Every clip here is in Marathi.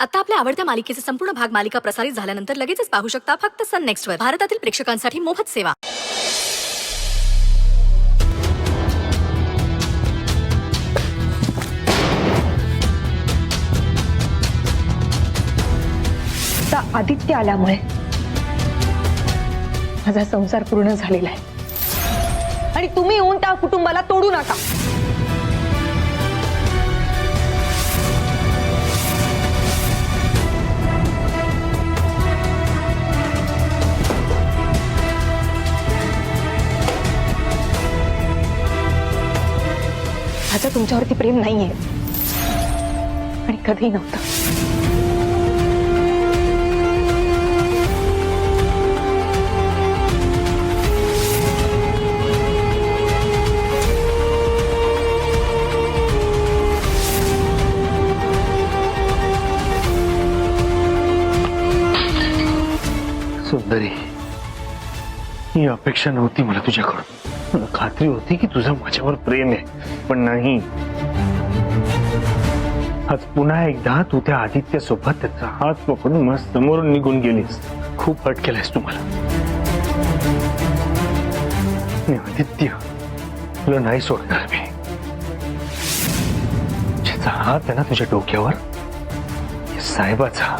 आता आपल्या आवडत्या मालिकेचे संपूर्ण भाग मालिका प्रसारित झाल्यानंतर लगेचच पाहू शकता फक्त सन नेक्स्ट वर. भारतातील प्रेक्षकांसाठी मोफत सेवा. आता आदित्य आल्यामुळे माझा संसार पूर्ण झालेला आहे आणि तुम्ही येऊन त्या कुटुंबाला तोडू नका. माझं तुमच्यावरती प्रेम नाहीये आणि कधीही नव्हतं. सुंदरी, ही अपेक्षा नव्हती मला तुझ्याकडून. मला खात्री होती की तुझं माझ्यावर प्रेम आहे, पण नाही. आज पुन्हा एकदा तू त्या आदित्य सोबत त्याचा हात पकडून मला समोरून निघून गेलीस. खूप हट केलायस तू मला. आणि आदित्य, तुला नाही सोडणार मी. ज्याचा हात आहे ना तुझ्या डोक्यावर, साहेबाचा.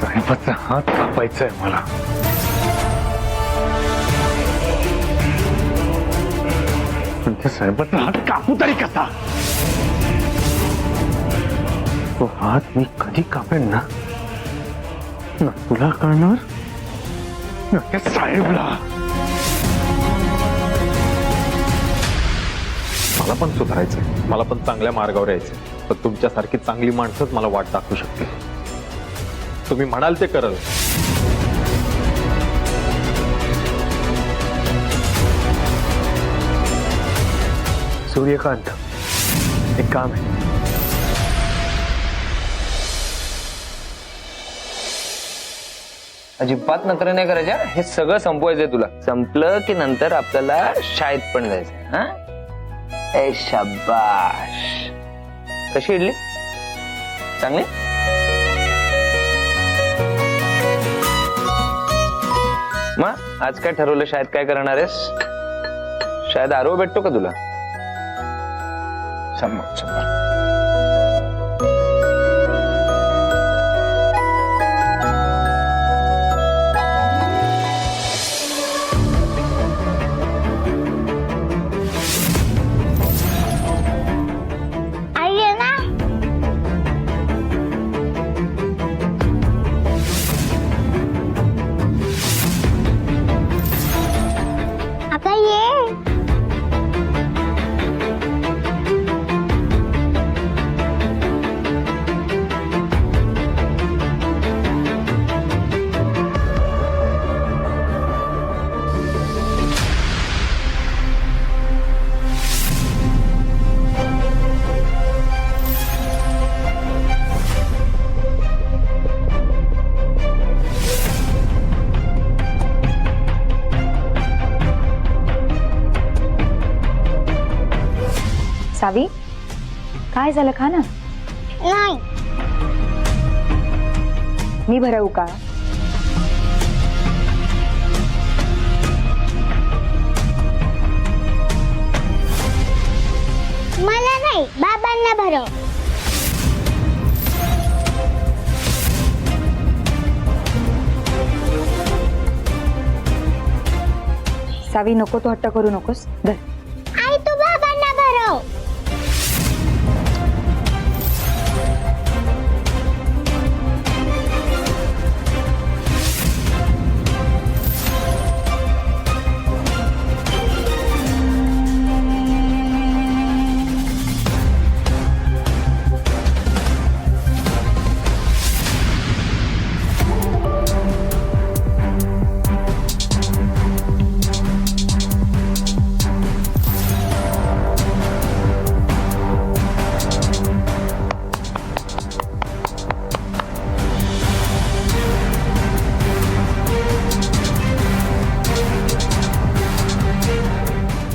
साहेबाचा हात कापायचा आहे मला. पण त्या साहेबाचा हात कापू तरी कसा? तो हात मी कधी कापेन ना तुला कळणार ना त्या साहेबला. मला पण सुधारायचंय, मला पण चांगल्या मार्गावर यायचंय. पण तुमच्यासारखी चांगली माणसंच मला वाट दाखवू शकतील. तुम्ही म्हणाल ते करल. सूर्यकांत, एक काम आहे. अजिबात नखरे नाही करायच्या. हे सगळं संपवायचंय तुला. संपलं की नंतर आपल्याला शाळेत पण जायचंय. हा, ए शाबाश. कशी इडली? चांगली. मग आज काय ठरवलं? शाळेत काय करणार आहेस? शाळेत आरो भेटतो का तुला? शंभर शंभर. सावी, काय झालं? खा ना. नाही. मी भरवू का? मला नाही, बाबांना भरव. सावी, नको तू हट्ट करू नकोस. धर. आई, तू बाबांना भरव.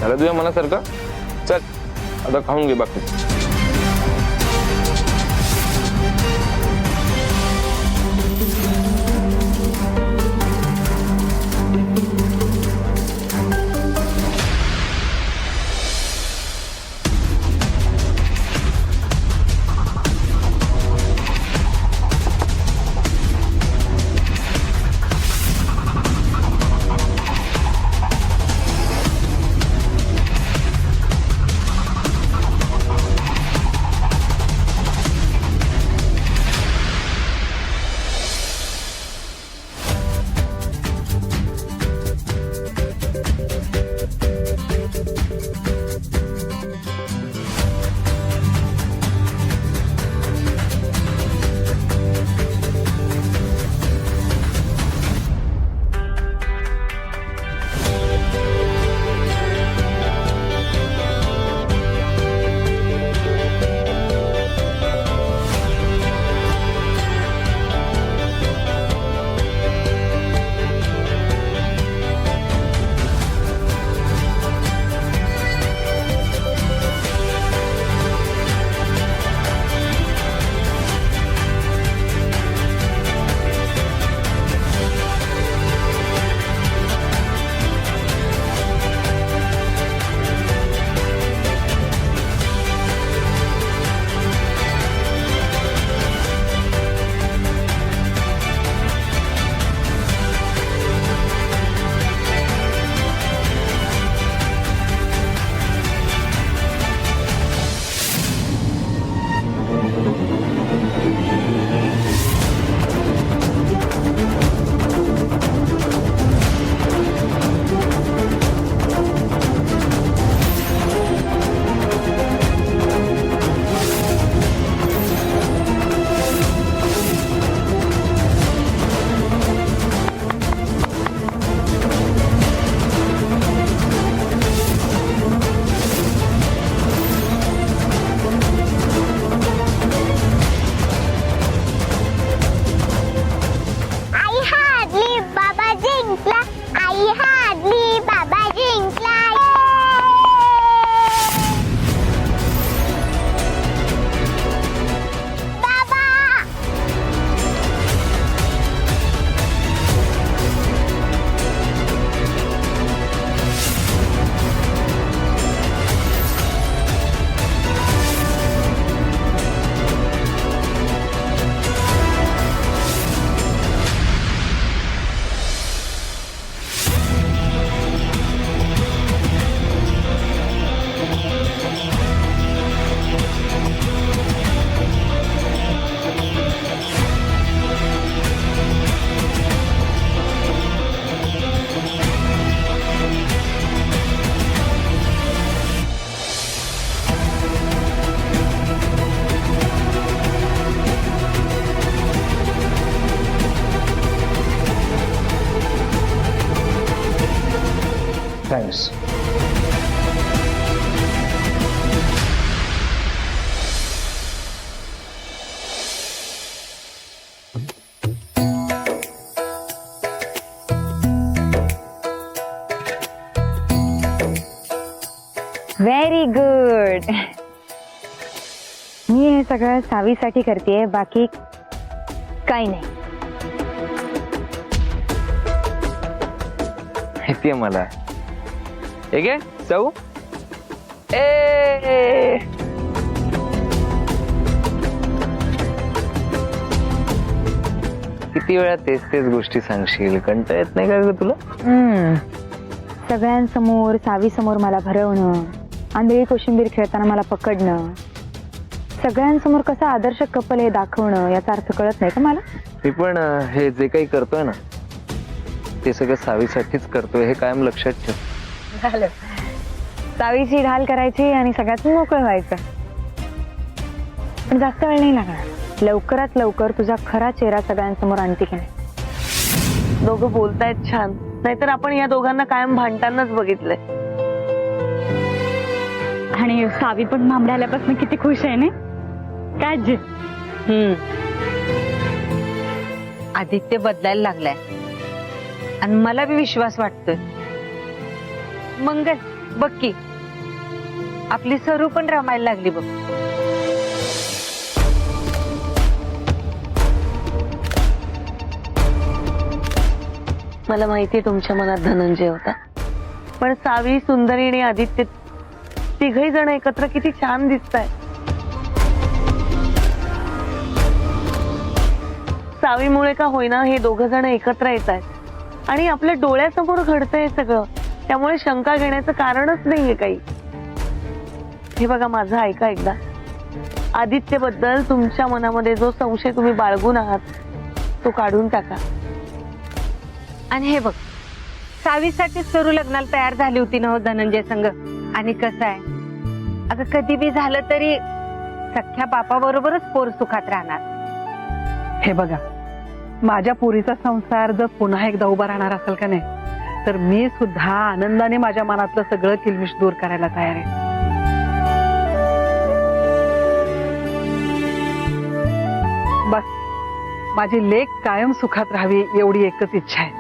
झालं तुझ्या मनासारखं. चल आता खाऊन घे बाकी. आई हारली बाबा जिंकला. आई हारली बाबा जिंकला. बाबा थँक्स. Very good. मी हे सगळं सावीसाठी करतेय, बाकी काही नाही. माहितीये मला. हे घे जाऊ. ए किती वेळा तेच तेच गोष्टी सांगशील, कंटाळा येत नाही का ग तुला? सगळ्यांसमोर सावीसमोर मला भरवणं, आंधळी कोशिंबीर खेळताना मला पकडणं, सगळ्यांसमोर कसं आदर्श कपल हे दाखवणं, याचा अर्थ कळत नाही का मला? मी पण हे जे काही करतोय ना ते सगळं सावीसाठीच करतोय हे कायम लक्षात ठेव. झालं. सावीची ढाल करायची आणि सगळ्यातून मोकळं व्हायचं. पण जास्त वेळ नाही लागणार. लवकरात लवकर तुझा खरा चेहरा सगळ्यांसमोर आणते की नाही? दोघं बोलतायत छान, नाहीतर आपण या दोघांना कायम भांडतानाच बघितलंय. आणि सावी पण मामडे आल्यापासून किती खुश आहे ना? काय जे आदित्य बदलायला लागलाय आणि मला बी विश्वास वाटतोय. मंगल बघ की आपली सरू पण रमायला लागली बघ. मला माहितीये तुमच्या मनात धनंजय होता, पण सावी, सुंदरी आणि आदित्य तिघही जण एकत्र किती छान दिसताय. सावीमुळे का होईना हे दोघ जण एकत्र येत आहेत आणि आपल्या डोळ्यासमोर घडतंय सगळं, त्यामुळे शंका घेण्याचं कारणच नाहीये काही. हे बघा, माझं ऐका एकदा. आदित्य बद्दल तुमच्या मनामध्ये जो संशय तुम्ही बाळगून आहात तो काढून टाका. आणि हे बघ, सावीसाठी सरू लग्नाला तयार झाली होती ना हो धनंजय संग. आणि कसं आहे, अगं कधी बी झालं तरी सख्या बापा बरोबरच पोर सुखात राहणार. हे बघा, माझ्या पोरीचा संसार जर पुन्हा एकदा उभा राहणार असेल का नाही, तर मी सुद्धा आनंदाने माझ्या मनातलं सगळं किलमिश दूर करायला तयार आहे. बस माझी लेक कायम सुखात राहावी एवढी एकच इच्छा आहे.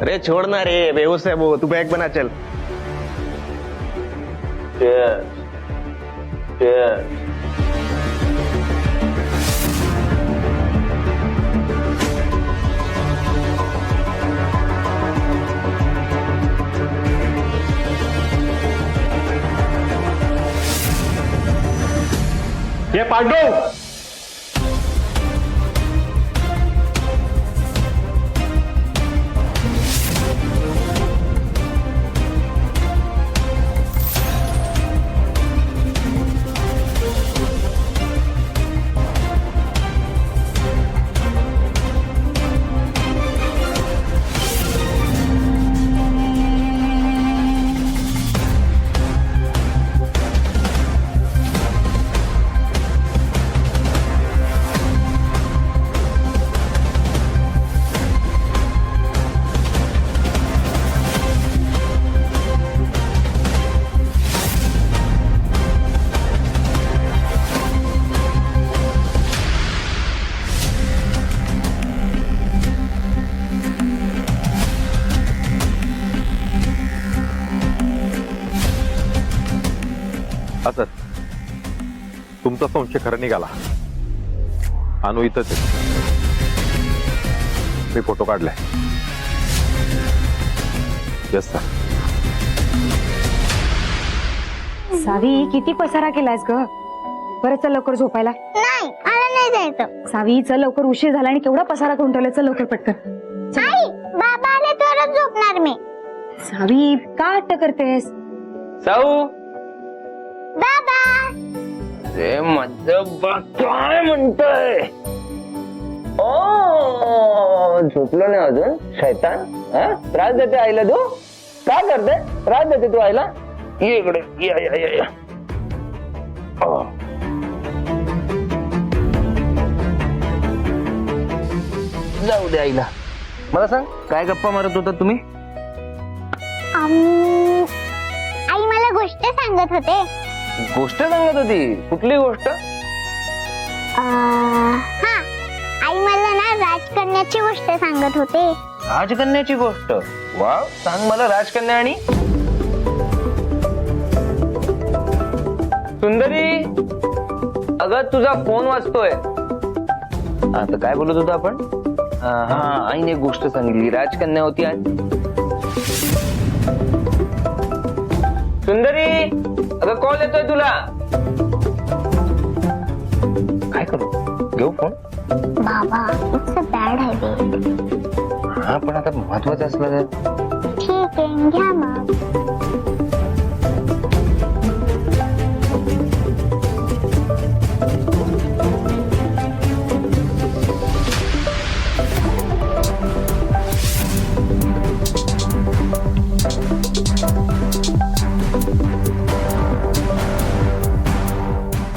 अरे छोड़ ना रे, बेहोश है वो, तू बैग बना चल. ये पांडू, असं तुमचा संशय खरं निघाला. अनु इथंच आहे. मी फोटो काढलाय. Yes sir. सावी, किती पसारा केलायस ग. बरं चल लवकर झोपायला. नाही, मला नाही जायचं. सावी चल लवकर, उशीर झाला आणि केवढा पसारा करून ठेवलाय. चल लवकर पटकन. आई, बाबा आले तरच झोपणार मी. सावी का हट्ट करतेस. साऊ, बाबा, अरे माझं बा काय म्हणतोय. ओ, झोपलो नाही अजून शैतान. हा? त्रास देते आईला तू. काय करते, त्रास देते तू आईला. ये इकडे, या या या या. ओ. जाऊ दे आईला. मला सांग, काय गप्पा मारत होता तुम्ही. आई मला गोष्ट सांगत होते. गोष्ट सांगत होती. कुठली गोष्ट. हा, आई मला ना राजकन्याची गोष्ट सांगत होते. राजकन्याची गोष्ट. वा, सांग मला राजकन्या. आणि सुंदरी, अगं तुझा फोन वाजतोय. आता काय बोलत होतो आपण. हा, आईने एक गोष्ट सांगितली. राजकन्या होती. आणि सुंदरी, अगं कॉल येतोय तुला. काय करू, घेऊ फोन. बाबा, इट्स अ बॅड हॅबिट. हा, पण आता महत्वाचं असलं तर ठीक आहे, घ्या मग.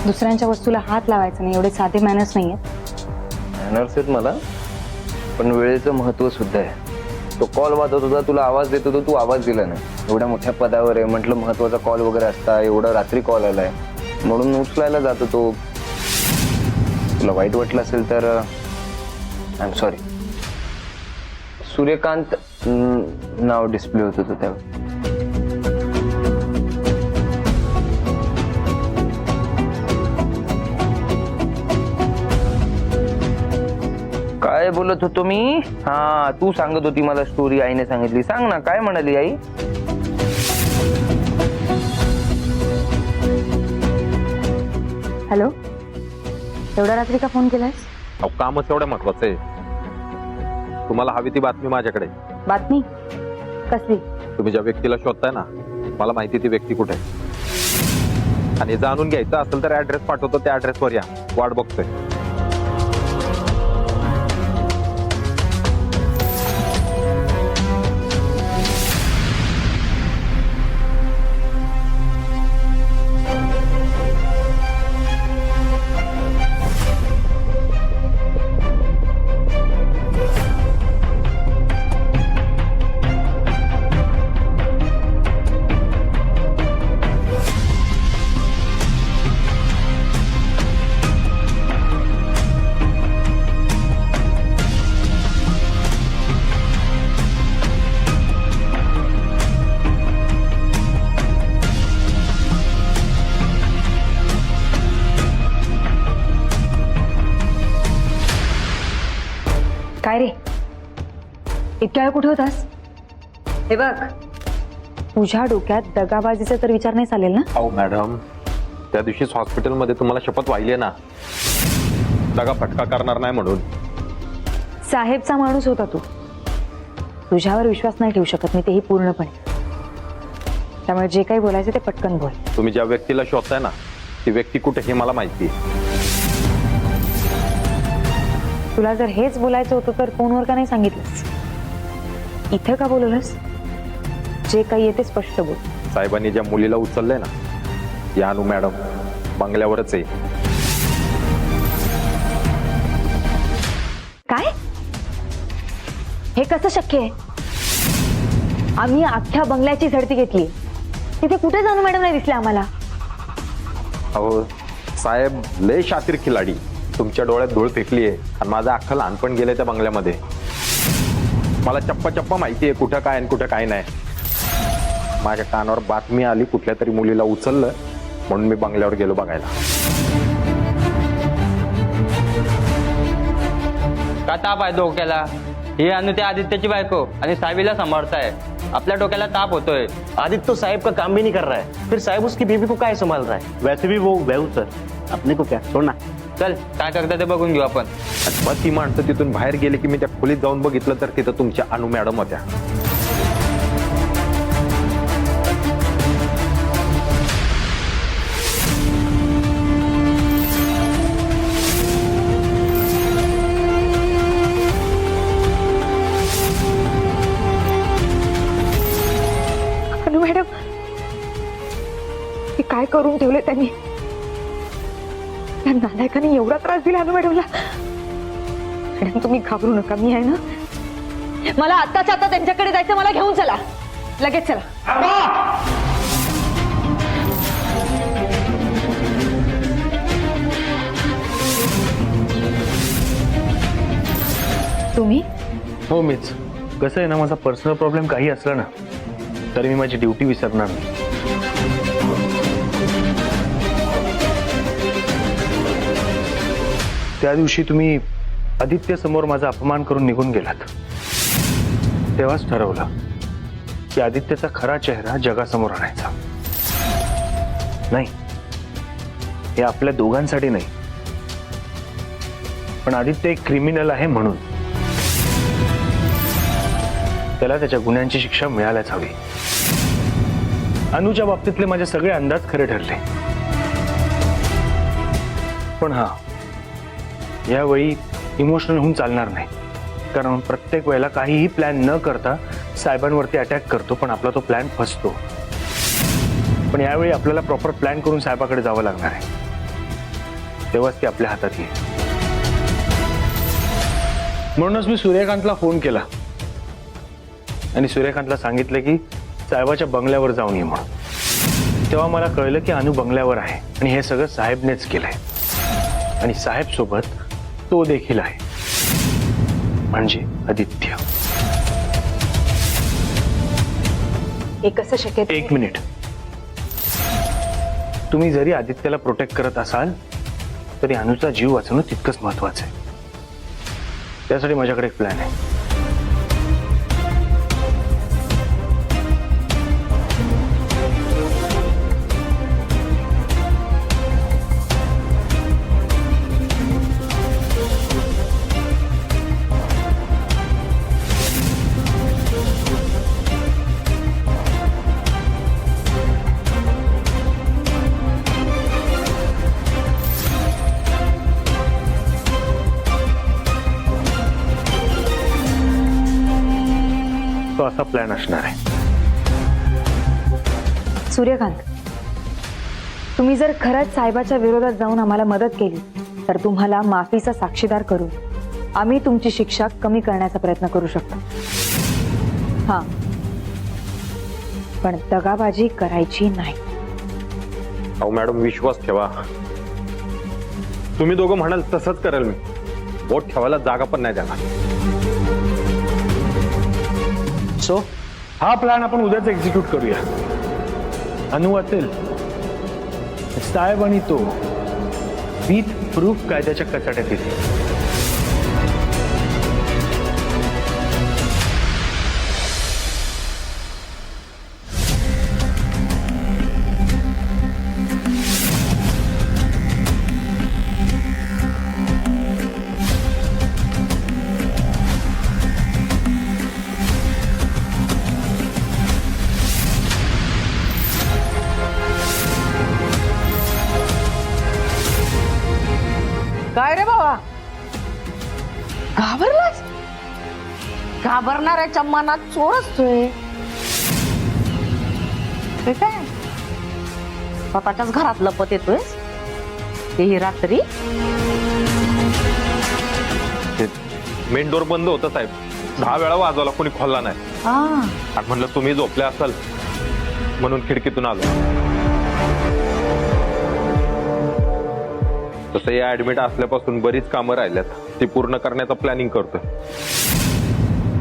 दुसऱ्यांच्या वस्तूला हात लावायचा नाही, एवढे साधे मॅनर्स नाहीयेत. मॅनर्स आहेत मला, पण वेळेचं महत्व सुद्धा आहे. तो कॉल वाजत होता, तुला आवाज देत होता, तू आवाज दिला नाही. एवढ्या मोठ्या पदावर आहे, म्हटलं महत्वाचा कॉल वगैरे असता, एवढा रात्री कॉल आलाय म्हणून उचलायला जातो तो. तुला वाईट वाटलं असेल तर I am sorry. Suryakant now display होत होतं त्यावर. काय बोलत होतो मी? हा, तू सांगत होती मला स्टोरी, आईने सांगितली. सांग ना, काय म्हणाली आई? हॅलो, एवढ्या रात्री का फोन केलायस? अहो, कामच एवढं महत्वाचं आहे. तुम्हाला हवी ती बातमी माझ्याकडे. बातमी कसली? तुम्ही ज्या व्यक्तीला शोधताय ना, मला माहिती ती व्यक्ती कुठे आहे. आणि जाणून घ्यायचं असेल तर ऍड्रेस पाठवतो, त्या ऍड्रेसवर या. वाट बघतोय. काय रे, इतक्या वेळ कुठे होतास? हे बघ, तुझ्या डोक्यात दगाबाजीचा तर विचार नाही चालेल ना? अहो मॅडम, त्या दिवशीच हॉस्पिटलमध्ये तुम्हाला शपथ वाहिली ना, दगा फटका करणार नाही म्हणून. साहेबचा माणूस होता तू, तुझ्यावर विश्वास नाही ठेवू शकत मी, तेही पूर्णपणे. त्यामुळे जे काही बोलायचं ते पटकन बोल. तुम्ही ज्या व्यक्तीला शोधताय ना, ती व्यक्ती कुठे हे मला माहिती आहे. तुला जर हेच बोलायचं होतं तर फोनवर का नाही सांगितलंस? इथं का बोलवलंस? जे काही येते स्पष्ट बोल. साहेबांनी ज्या मुलीला उचललंय ना, या अनु मॅडम बंगल्यावरच आहे. काय? हे कसं शक्य आहे? आम्ही अख्ख्या बंगल्याची झडती घेतली, तिथे कुठे जाणू मॅडम नाही दिसले आम्हाला. अहो साहेब लय शातीर खिलाडी. तुमच्या डोळ्यात धूळ फेकली आहे आणि माझं अख्खं लहानपण गेलंय त्या बंगल्यामध्ये. मला चप्पा चप्पा माहिती आहे कुठं काय आणि कुठं काय नाही. माझ्या कानावर बातमी आली, कुठल्या तरी मुलीला उचललं, म्हणून मी बंगल्यावर गेलो बघायला. का ताप आहे डोक्याला? ही अनु त्या आदित्यची बायको आणि साहेबीला सांभाळताय. आपल्या डोक्याला ताप होतोय. आदित्य तो साहब का काम भी नहीं कर रहा है, फिर साहब उसकी बीवी को काय संभाल रहा है? वैसे भी वो बेहू सर, अपने को क्या छोड़ना. चल, काय करता ते बघून घेऊ आपण. मग ती माणसं तिथून बाहेर गेली की मी त्या खोलीत जाऊन बघितलं तर तिथं तुमच्या अनु मॅडम होत्या. अनु मॅडम, हे काय करून ठेवले त्यांनी? त्या नालायकाने एवढा त्रास दिला अनु मॅडमला. मॅडम तुम्ही घाबरू नका, मी आहे ना. मला आत्ताच्या आता त्यांच्याकडे जायचं, मला घेऊन चला, लगेच चला. तुम्ही? हो मीच. कसं आहे ना, माझा पर्सनल प्रॉब्लेम काही असला ना तरी मी माझी ड्युटी विसरणार नाही. त्या दिवशी तुम्ही आदित्य समोर माझा अपमान करून निघून गेलात, तेव्हाच ठरवलं की आदित्यचा खरा चेहरा जगासमोर आणायचा. नाही, हे आपल्या दोघांसाठी नाही, पण आदित्य एक क्रिमिनल आहे म्हणून त्याला त्याच्या गुन्ह्यांची शिक्षा मिळायलाच हवी. अनुच्या बाबतीतले माझे सगळे अंदाज खरे ठरले. पण हा, यावेळी इमोशनल होऊन चालणार नाही, कारण प्रत्येक वेळेला काहीही प्लॅन न करता साहेबांवरती अटॅक करतो, पण आपला तो प्लॅन फसतो. पण यावेळी आपल्याला प्रॉपर प्लॅन करून साहेबाकडे जावं लागणार आहे. तेव्हाच ती आपल्या हातात येईल. म्हणूनच मी सूर्यकांतला फोन केला आणि सूर्यकांतला सांगितलं की साहेबाच्या बंगल्यावर जाऊन ये म्हणून. तेव्हा मला कळलं की अनु बंगल्यावर आहे आणि हे सगळं साहेबनेच केलंय आणि साहेब सोबत तो देखील आहे, म्हणजे आदित्य. हे कसं शक्य? एक मिनिट. तुम्ही जरी आदित्यला प्रोटेक्ट करत असाल तरी अनुचा जीव वाचवणं तितकंच महत्वाचं आहे. त्यासाठी माझ्याकडे एक प्लॅन आहे. तो असा प्लॅन असणार आहे. सूर्यकांत, तुम्ही जर खरंच साहेबाच्या विरोधात जाऊन आम्हाला मदत केली तर तुम्हाला माफीचा साक्षीदार करून आम्ही तुमची शिक्षा कमी करण्याचा प्रयत्न करू शकतो. हा, पण दगाबाजी करायची नाही. अहो मॅडम, विश्वास ठेवा. तुम्ही दोघं म्हणाल तसंच करेल मी. बोट ठेवायला जागा पण नाही देणार. सो हा प्लॅन आपण उद्याच एक्झिक्यूट करूया. अनु वाचेल, साहेब आणि तो विथ प्रूफ कायद्याच्या कचाट्यात येतील. काय रे बाबा, घाबरलास? घाबरणाऱ्याच्या मनात चोर असतोय. ते काय स्वतःच्याच घरात लपत येतोय तेही रात्री? मेन डोर बंद होता साहेब. 10 वेळा वाजवला, कोणी खोलला नाही. आणि म्हणलं तुम्ही झोपले असाल म्हणून खिडकीतून आलो. तसं या ऍडमिट असल्यापासून बरीच कामं राहिल्यात, ती पूर्ण करण्याचं प्लॅनिंग करतोय.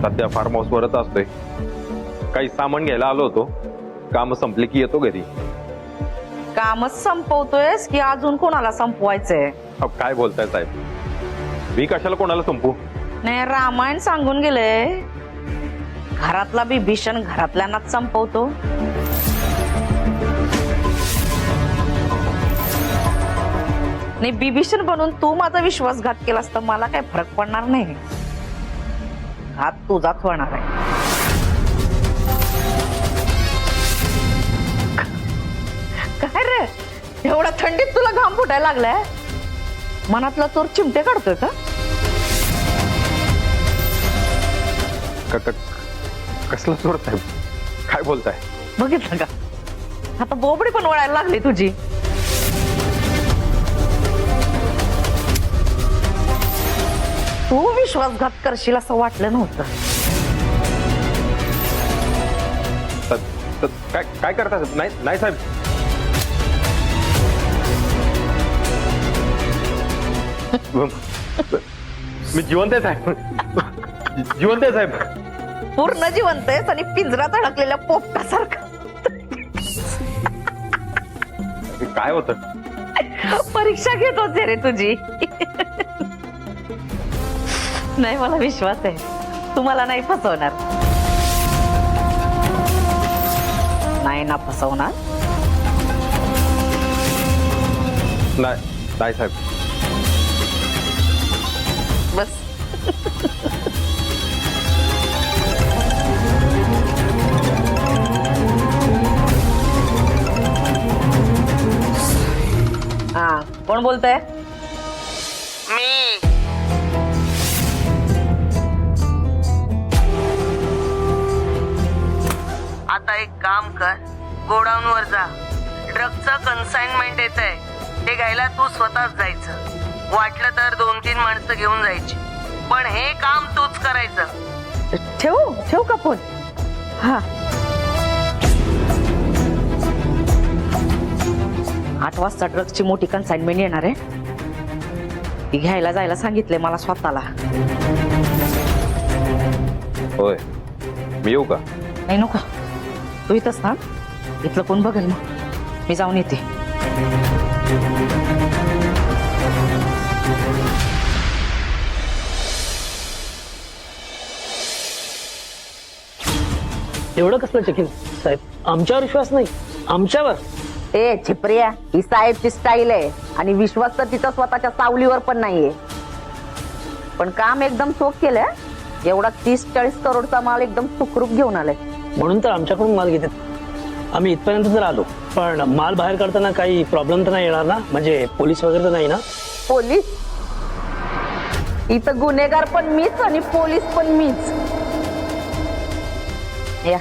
सध्या फार्म हाऊस वरच असतोय. काही सामान घ्यायला आलो होतो. काम संपले की येतो घरी. कामच संपवतोयस की अजून कोणाला संपवायचंय? अब काय बोलताय साहेब? मी कशाला कोणाला संपू? नाही, रामायण सांगून गेले, घरातला बी भीषण घरातल्यांनाच संपवतो. नाही, बिभीषण बनून तू माझा विश्वासघात केलास तर मला काय फरक पडणार नाही. घात तुझाच होणार आहे. काय रे, एवढ्या थंडीत तुला घाम फुटायला लागलाय? मनातला चोर चिमटे काढतोय का? कसला चोर साहेब? काय बोलताय? बघितलं का, आता बोबडी पण वळायला लागली तुझी. तू विश्वासघात करशील असं वाटलं नव्हतं. काय करता? नाही साहेब. मी जिवंत आहे साहेब. जिवंत आहे साहेब. पूर्ण जिवंत आहेस आणि पिंजरात अडकलेल्या पोपटासारखं. काय होतं? परीक्षा घेत होते रे तुझी. नाही, मला विश्वास आहे तुम्हाला नाही फसवणार. नाही ना फसवणार? नाही साहेब. बस. हा, कोण बोलतंय? मी. आता एक काम कर, गोडाऊन वर जा. ड्रगचं कन्साइनमेंट येत आहे. ते घ्यायला तू स्वतःच जायचं, वाटलं तर 2-3 माणसं घेऊन जायची, पण हे काम तूच करायचं. ठेवू का फोन? हा. 8 वाजता ड्रग्सची मोठी कन्साइनमेंट येणार आहे. ती घ्यायला जायला सांगितलंय मला स्वतःला. होय, मी येऊ का? नाही नको, तू इथंच थांब. इथलं कोण बघेल मग, मी जाऊन येते. एवढं कसलं चेकिंग साहेब? आमच्यावर विश्वास नाही, आमच्यावर. ए छिपरिया, ही साहेबची स्टाईल आहे आणि विश्वास तर तिचा स्वतःच्या सावलीवर पण नाहीये. पण काम एकदम चोख केलंय. एवढा 30-40 करोडचा माल एकदम सुखरूप घेऊन आलाय. म्हणून तर आमच्याकडून माल घेतात. आम्ही इथपर्यंत जर आलो, पण माल बाहेर काढताना काही प्रॉब्लेम तर नाही येणार ना? म्हणजे पोलीस वगैरे तर नाही ना? पोलीस? इथं गुन्हेगार पण मीच आणि पोलीस पण मीच. या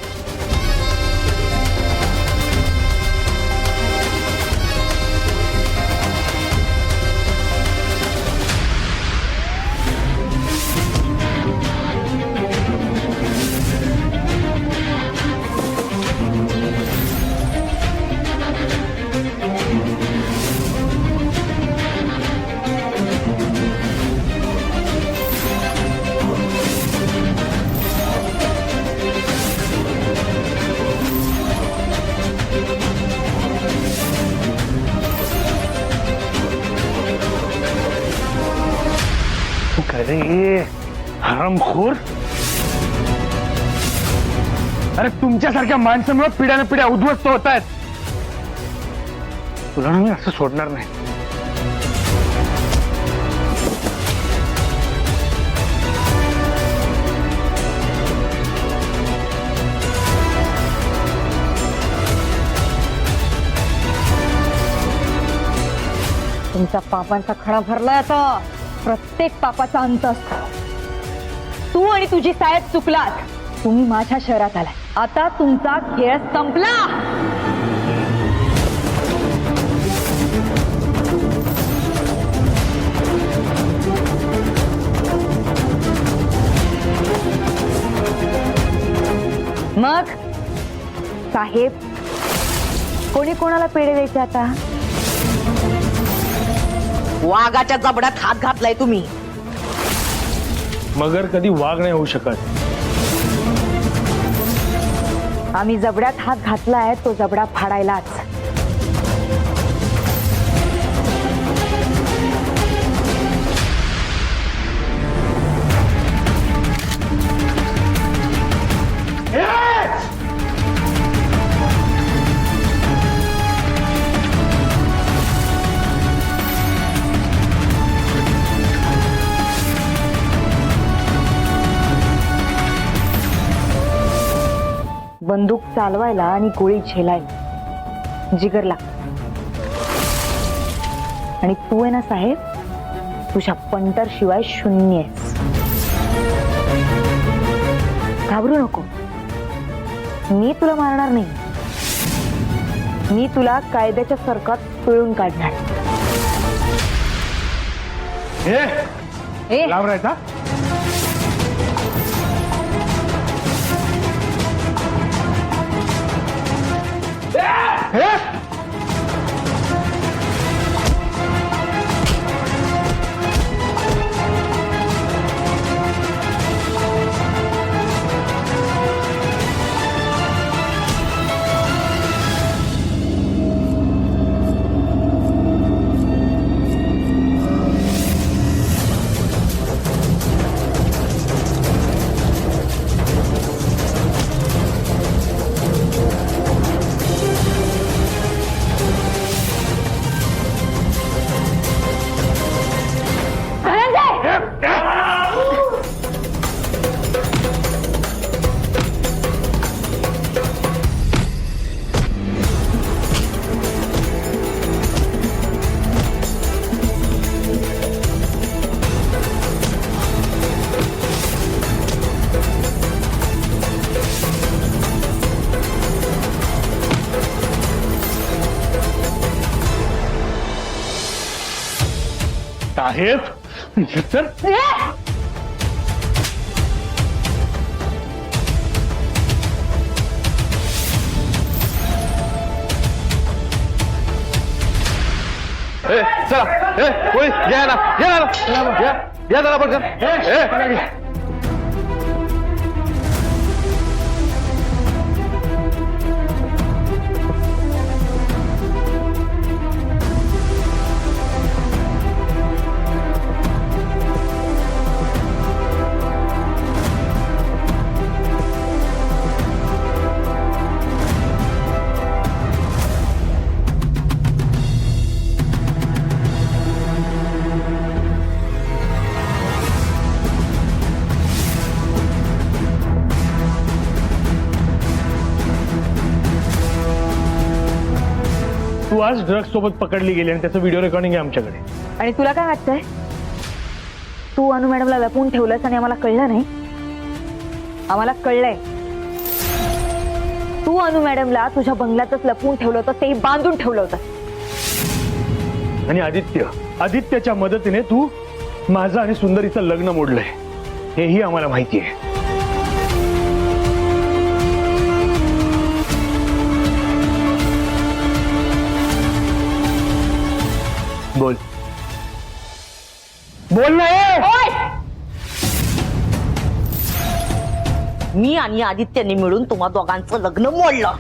अरे हरामखोर, अरे तुमच्यासारख्या माणसामुळे पिढ्याने पिढ्या उद्ध्वस्त होत आहेत. तुला ना मी असं सोडणार नाही. तुमच्या पापांचा खडा भरलाय आता. प्रत्येक पापाचा अंत असतो. तू आणि तुझी साहेब चुकलात. तुम्ही माझ्या शहरात आलाय. आता तुमचा खेळ संपला. मग साहेब, कोणी कोणाला पेढे द्यायचे आता? वाघाच्या जबड्यात हात घातलाय तुम्ही. मगर कधी वाघ नाही होऊ शकत. आम्ही जबड्यात हात घातलाय, तो जबडा फाडायलाच. बंदूक चालवायला आणि गोळी झेलायला जिगर लागतो. आणि तू आहे ना साहेब, तुझ्या पंटर शिवाय शून्य आहेस. घाबरू नको, मी तुला मारणार नाही. मी तुला कायद्याच्या सरकात पिळून काढणार. लावरायचा साहेब सर चला पोलीस घ्या ना घ्या जरा पटकन तू आज ड्रग्स सोबत पकडली गेली आणि त्याचं व्हिडिओ रेकॉर्डिंग आहे आमच्याकडे. आणि तुला काय वाटतंय तू अनु मॅडमला लपवून ठेवलंस आणि आम्हाला कळलं नाही? आम्हाला कळलंय. तू अनु मॅडमला तुझ्या बंगल्यातच लपवून ठेवलं होतं, तेही बांधून ठेवलं होतं. आणि आदित्यच्या मदतीने तू माझं आणि सुंदरीचं लग्न मोडलंय हेही आम्हाला माहिती आहे. बोल बोल ना. मी आणि आदित्यने मिळून तुम्हा दोघांचं लग्न मोडलं,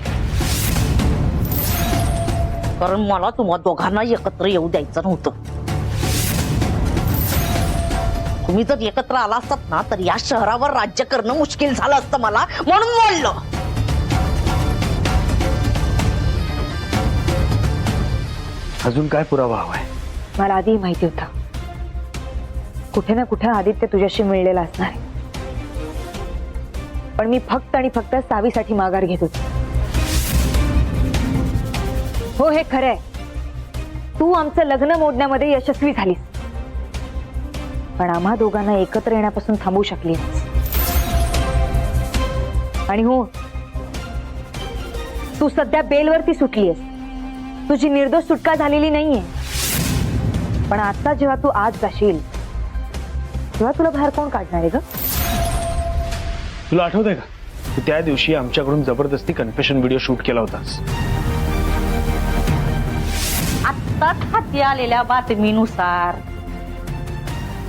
कारण मला तुम्हा दोघांना एकत्र येऊ द्यायचं नव्हतं. तुम्ही जर एकत्र आला असतात ना तर या शहरावर राज्य करणं मुश्किल झालं असतं मला, म्हणून मोडलं. अजून काय पुरावा हवाय? मला आधी माहिती होतं कुठे ना कुठे आदित्य तुझ्याशी मिळलेला असणार आहे, पण मी फक्त आणि फक्त सावीसाठी माघार घेत होते. हो हे खरंय, तू आमचं लग्न मोडण्यामध्ये यशस्वी झालीस, पण आम्हा दोघांना एकत्र येण्यापासून थांबवू शकली नाहीस. आणि हो, तू सध्या बेलवरती सुटलीयस, तुझी निर्दोष सुटका झालेली नाहीये. पण आता जेव्हा तू आज जाशील तेव्हा तुला बाहेर कोण काढणार आहे ग? तुला आठवतंय का तू त्या दिवशी आमच्याकडून जबरदस्ती कन्फेशन व्हिडिओ शूट केला होतास? आत्ताच हाती आलेल्या बातमीनुसार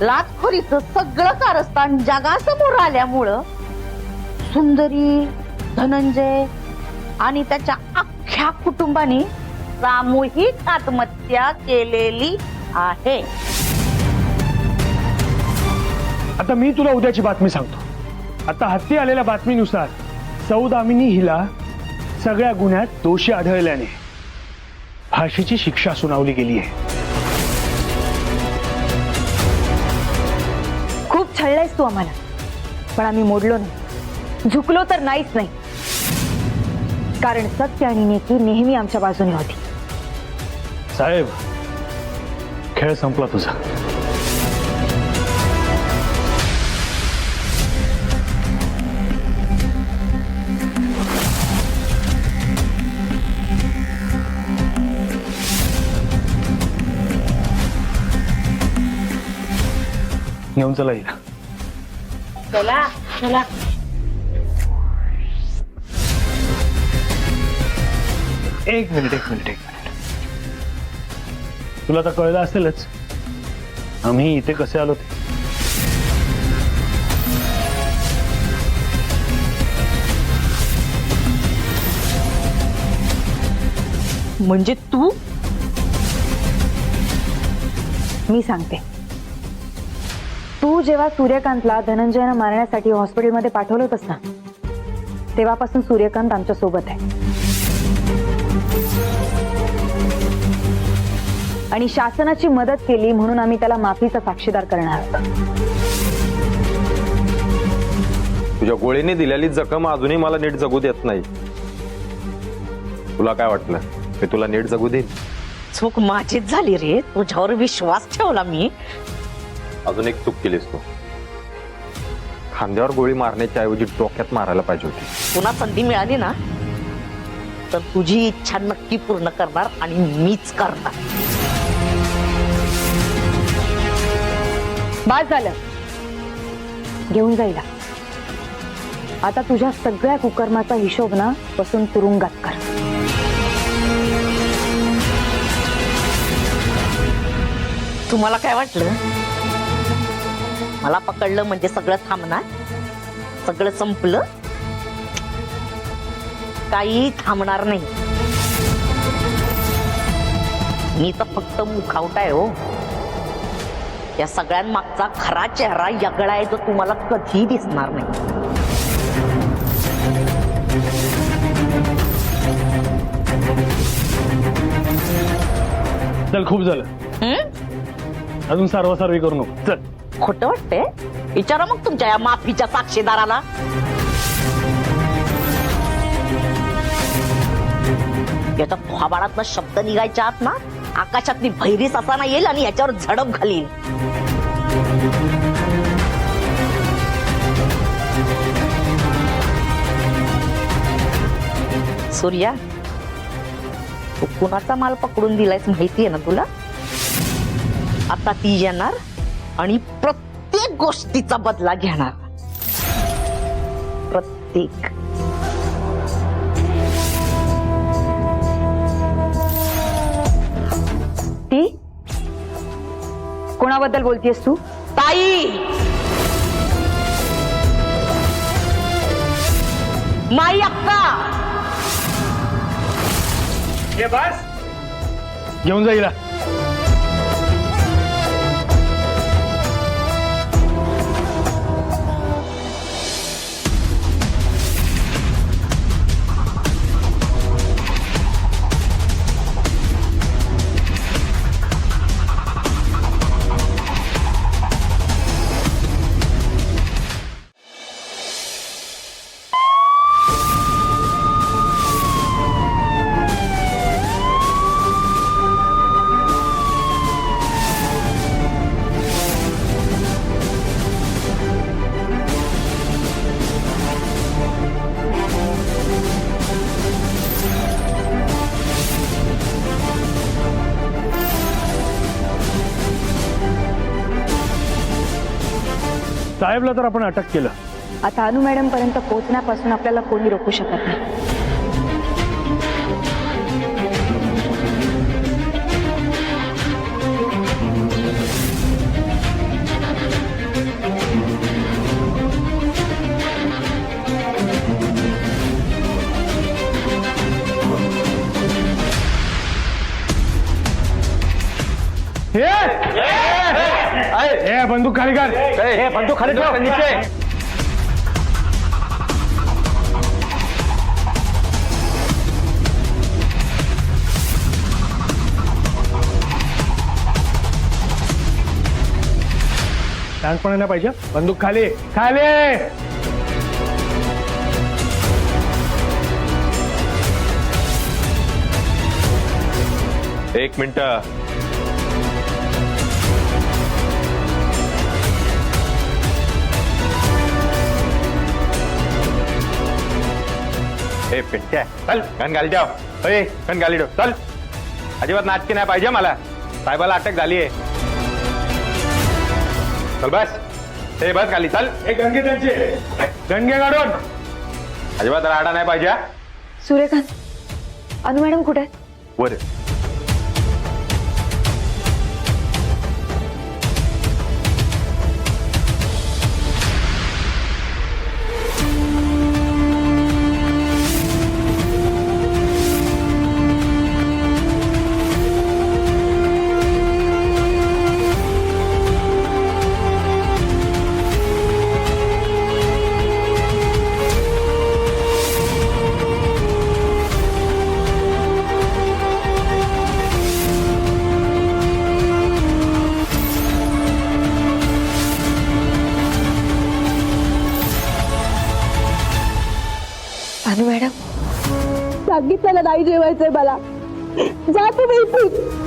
लाचखोरीचं सगळं कारस्थान जगासमोर आल्यामुळं सुंदरी, धनंजय आणि त्याच्या अख्ख्या कुटुंबाने सामूहिक आत्महत्या केलेली आहे. आता मी तुला उद्याची बातमी सांगतो. आता हाती आलेल्या बातमीनुसार सौदामिनी हिला सगळ्या गुन्ह्यात दोषी आढळल्याने फाशीची शिक्षा सुनावली गेली आहे. खूप छळलायस तू आम्हाला, पण आम्ही मोडलो नाही, झुकलो तर नाहीच नाही. कारण सत्य आणि नेकी नेहमी आमच्या बाजूने होती. साहेब, खेळ संपला तुझा. घेऊन चला हिला. चला चला. एक मिनिट तुला तर कळलं असेलच आम्ही इथे कसे आलो ते. म्हणजे तू? मी सांगते. तू जेव्हा सूर्यकांतला धनंजयनं मारण्यासाठी हॉस्पिटलमध्ये पाठवलं होतंस ना, तेव्हापासून सूर्यकांत आमच्या सोबत आहे. आणि शासनाची मदत केली म्हणून आम्ही त्याला माफीचा साक्षीदार करणार आहोत. तुझ्या गोळीने दिलेली जखम अजूनही मला नीट जगू देत नाही. तुला काय वाटलं मी तुला नीट जगू देईन? चूक माझीच झाली रे, तुझ्यावर विश्वास ठेवला मी. अजून एक चूक केलीस तू. खांद्यावर गोळी मारण्याच्या ऐवजी डोक्यात मारायला पाहिजे होती. पुन्हा संधी मिळाली ना तर तुझी इच्छा नक्की पूर्ण करणार आणि मीच करणार. बास झालं. घेऊन जाईल. आता तुझ्या सगळ्या कुकर्माचा हिशोब ना बसून तुरुंगात कर. तुम्हाला काय वाटलं मला पकडलं म्हणजे सगळं थांबणार, सगळं संपलं? काही थांबणार नाही. मी तर फक्त मुखावटा आहे हो. या सगळ्यांमागचा खरा चेहरा यागळा आहे जो तुम्हाला कधी दिसणार नाही. चल खूप झालं, अजून सारवासारवी करू नको. चल. खोटं वाटतंय? विचारा मग तुमच्या या माफीच्या साक्षीदाराला. याच्या थोबाडातनं शब्द निघायच्या आत ना आकाशातली भैरी ससाना येईल आणि याच्यावर झडप घालील. सूर्या, तू कुणाचा माल पकडून दिलायस माहितीये ना तुला? आता ती येणार आणि प्रत्येक गोष्टीचा बदला घेणार. प्रत्येक. ती कोणाबद्दल बोलतेस तू? ताई, माई अक्का. हे बस, घेऊन जाईल. साहेबला तर आपण अटक केलं. आता अनु मॅडम पर्यंत पोहोचण्यापासून आपल्याला कोणी रोखू शकत नाही. बंदूक खाली कर. बंदूक खाली ठेव. नीचे. शांतपणे नाही पाहिजे. बंदूक खाली खाली. एक मिनिट. ए पिंट्या, चल गण गाली ठेव. अरे गण गाली ठेव. चल. अजिबात नाटकी नाही पाहिजे मला. साहेबाला अटक झाली आहे. चल बस. ए बस खाली. चल. एक गणगे त्यांचे गणगे काढून. अजिबात राडा नाही पाहिजे. सूर्यकांत, अनु मॅडम कुठे आहेत? वर. अनु मॅडम, सांगितलं नाही जेवायचंय मला. जा तुम्ही इथून.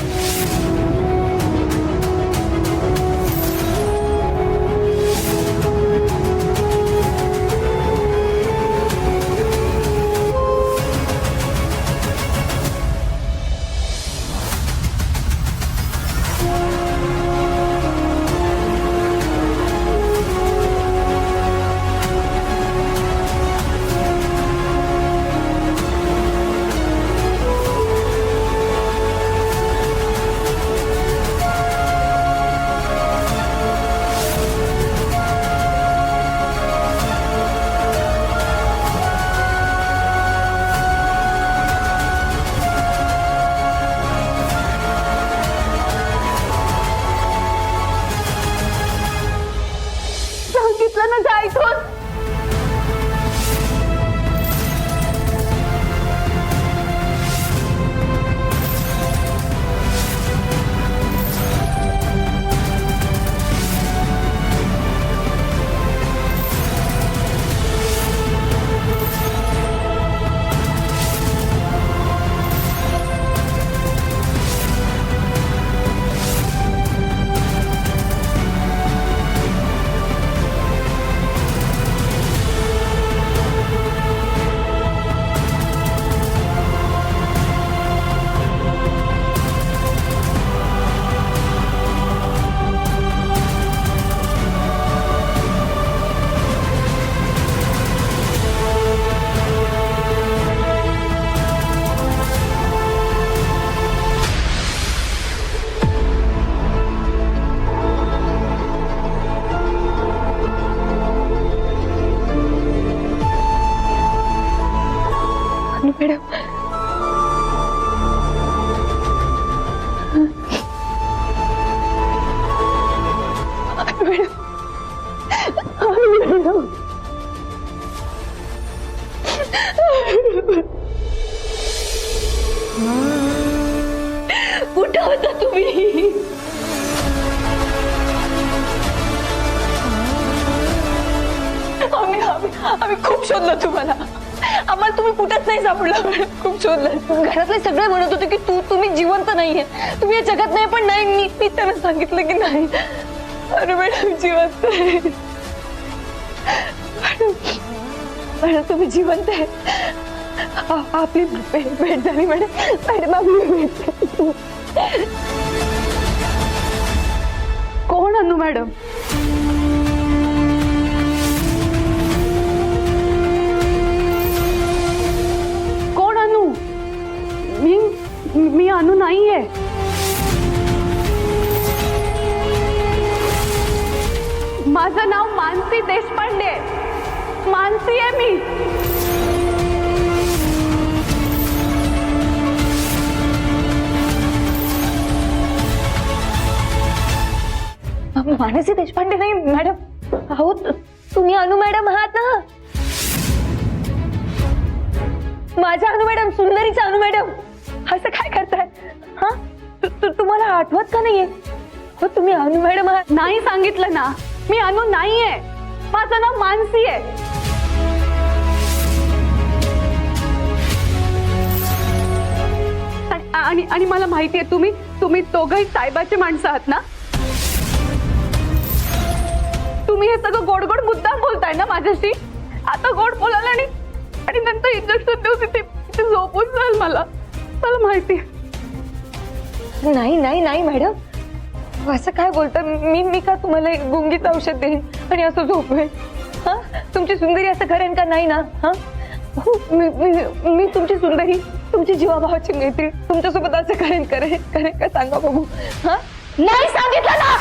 होता तुम्ही? आम्ही खूप शोधलं तुम्हाला. आम्हाला तुम्ही कुठेच नाही सापडलं. खूप शोधलं. घरातले सगळे म्हणत होते की तुम्ही जिवंत नाहीये, तुम्ही या जगात नाही. पण नाही, मी त्यांना सांगितलं की नाही. अरे मॅडम जिवंत आहे. मॅडम तुम्ही जिवंत आहे. आपली भेट झाली मॅडम. मॅडम आपली भेट झाली. कोण अनु मॅडम? कोण अनु? मी अनु नाहीये. माझं नाव मानसी देशपांडे. मानसी आहे मी. मानसी देशपांडे नाही मॅडम. अहो तुम्ही अनु मॅडम आहात ना. माझ्या अनु मॅडम, सुंदरीचा अनु मॅडम. असं काय करताय? हा तुम्हाला आठवत का नाहीये? हो तुम्ही अनु मॅडम आहात. नाही सांगितलं ना, मी अनु नाहीये. माझं नाव मानसी आहे. आणि मला माहिती आहे तुम्ही दोघंही साहेबाचे माणसं आहात ना. तुम्ही हे सगळं गोड गोड मुद्दाम बोलताय ना माझ्याशी. आता गोड बोलायला आणि नंतर इंजेक्शन देऊ तिथे झोपून जाल. मला माहिती. नाही नाही नाही मॅडम, असं काय बोलता? मी का तुम्हाला एक गुंगीचं औषध देईन आणि असं झोपवेन? हा तुमची सुंदरी असं करेन का? नाही ना. हा मी तुमची सुंदरी, तुमची जीवाभावाची मैत्री, तुमच्यासोबत असं करेन का सांगा बघू? हा नाही सांगितलं ना.